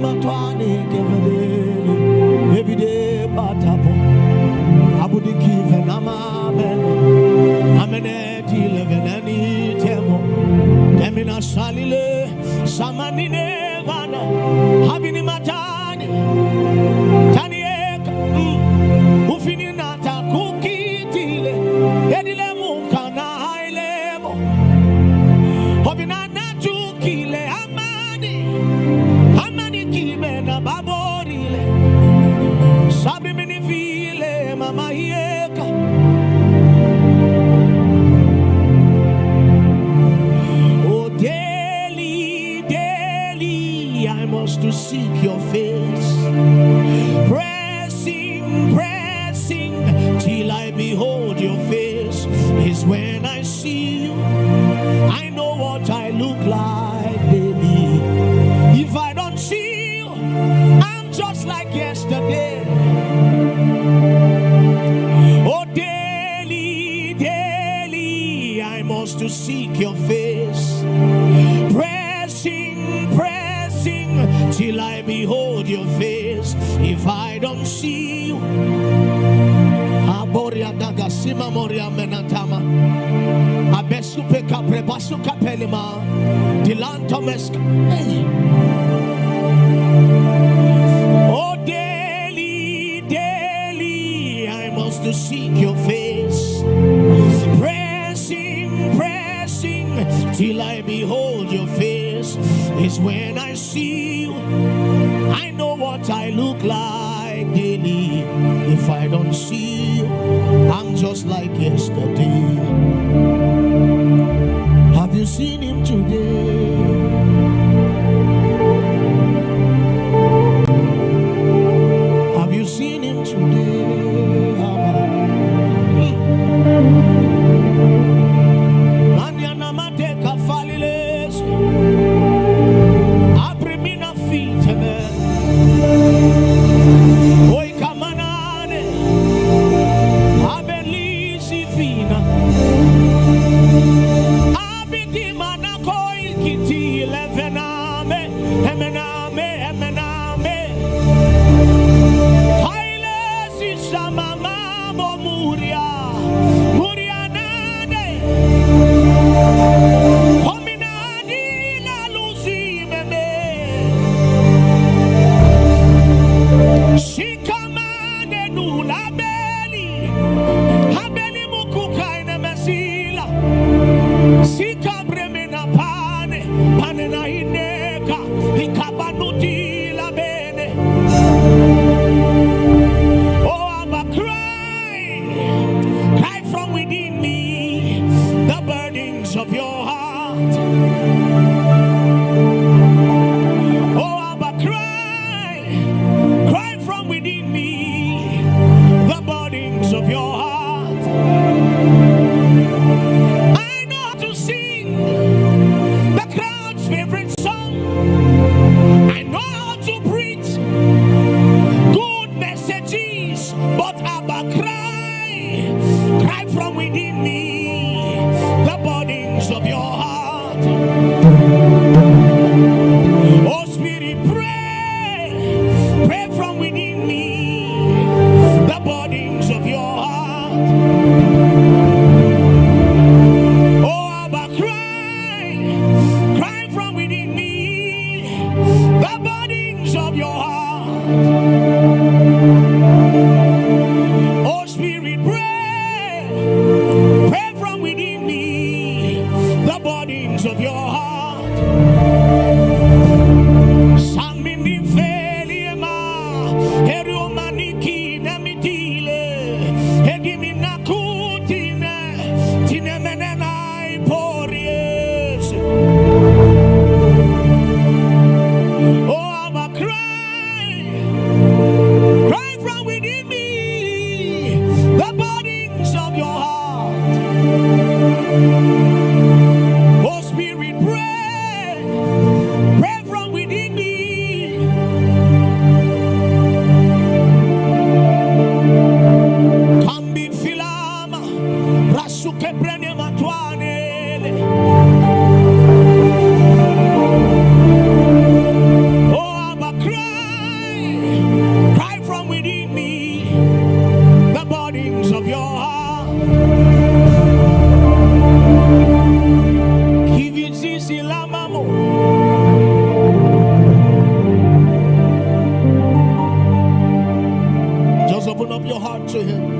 matwani kevede every day patapo abudi kive nama ben amene dile venani temo temina salile samanine vana habini matani tani eka ufini nata kukitile edile mukana hailemo hobina natukile amani kime na baborile sabi mini vile mama hieka oh daily I must to seek your face, pressing till I behold your face. Is when I see you, I know what I look like daily. If I don't see you, I'm just like yesterday. Oh daily I must to seek your face, pressing till I behold your face. If I don't see you, Aboria daga sima moria menatama abesupe kapre basuka pelima dilantomesk. Oh daily I must to seek your face, pressing till I behold your face. Is when I see you, I know what I look like daily. If I don't see you, I'm just like yesterday. Have you seen him today? Have you seen him today? Manyana mateka faliles aprimina fitene oi kamanane abelisi fina abidi manakoi kiti levename emename hailesi samama bo muria nane hominadi la luzi meme shikamane nula habeli mukuka ine mesila sikabremena pane na ineka ikabanuti la bene. Oh, Abba, cry from within me the burdens of your heart. Oh, Abba, cry from within me the burdens of your heart. I know how to sing the crowd's favorite song. I know how to preach good messages, but Abba, cry from within me the burdens of your heart. Oh Spirit, pray from within me the burdens of your heart. Oh Abba, cry from within me the burdens of your heart. Oh Spirit, pray from within me the burdens of your heart. Samini feliema eromaniki namitile edimina kutine tinemenena ipories. Oh Abba, cry from within me the burdens of your heart. Oh Spirit, pray Just open up your heart to him.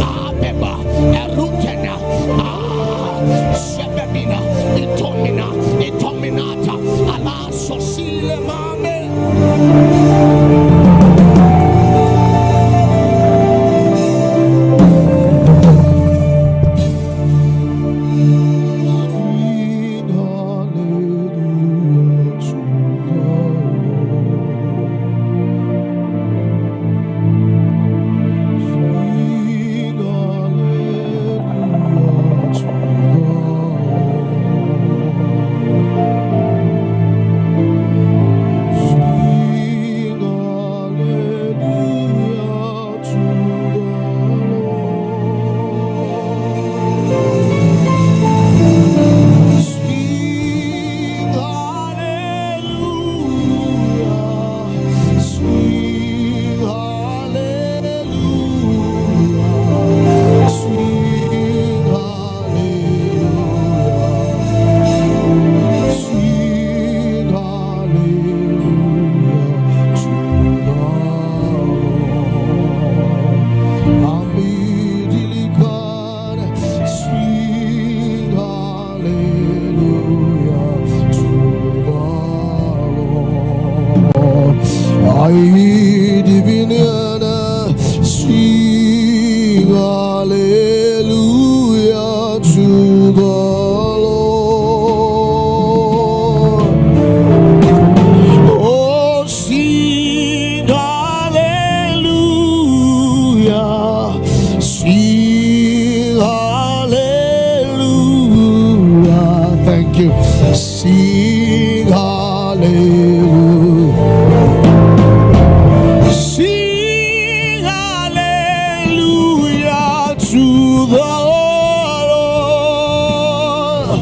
Abeba the Lord. Oh, sing hallelujah, sing hallelujah. Thank you. Sing hallelujah. Sing hallelujah to the Lord.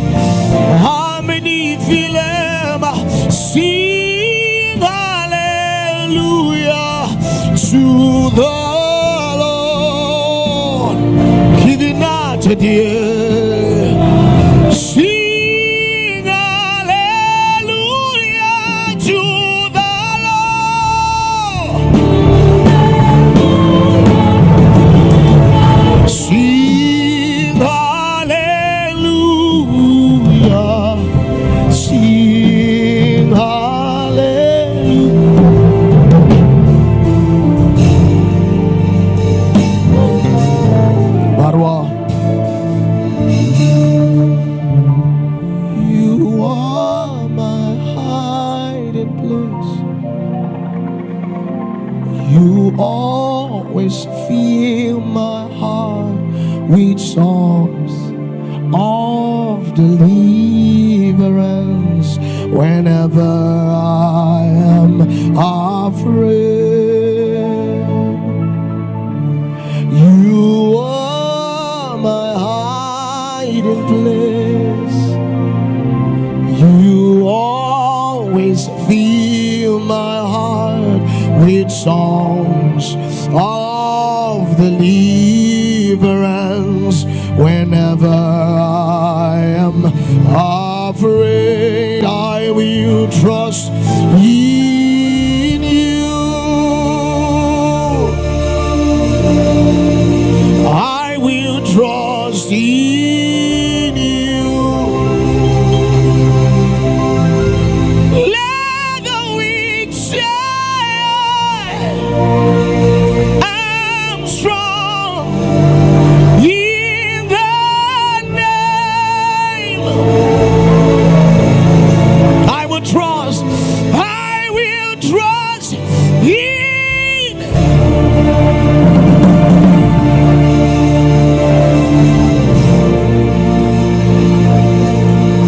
How many feel him? Sing hallelujah to the Lord. Give it not to dear. Sing hallelujah to the Lord. Sing hallelujah. Sing hallelujah. Barwa. You are my hiding place. You always fill my heart with songs of deliverance whenever I am afraid. You are my hiding place. You always fill my heart with songs of deliverance whenever I am afraid. I will trust in you. I will trust in you. Let the weak say I'm strong in the name. I will trust in.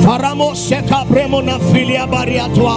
Faramo seka premo na filia bariatwa.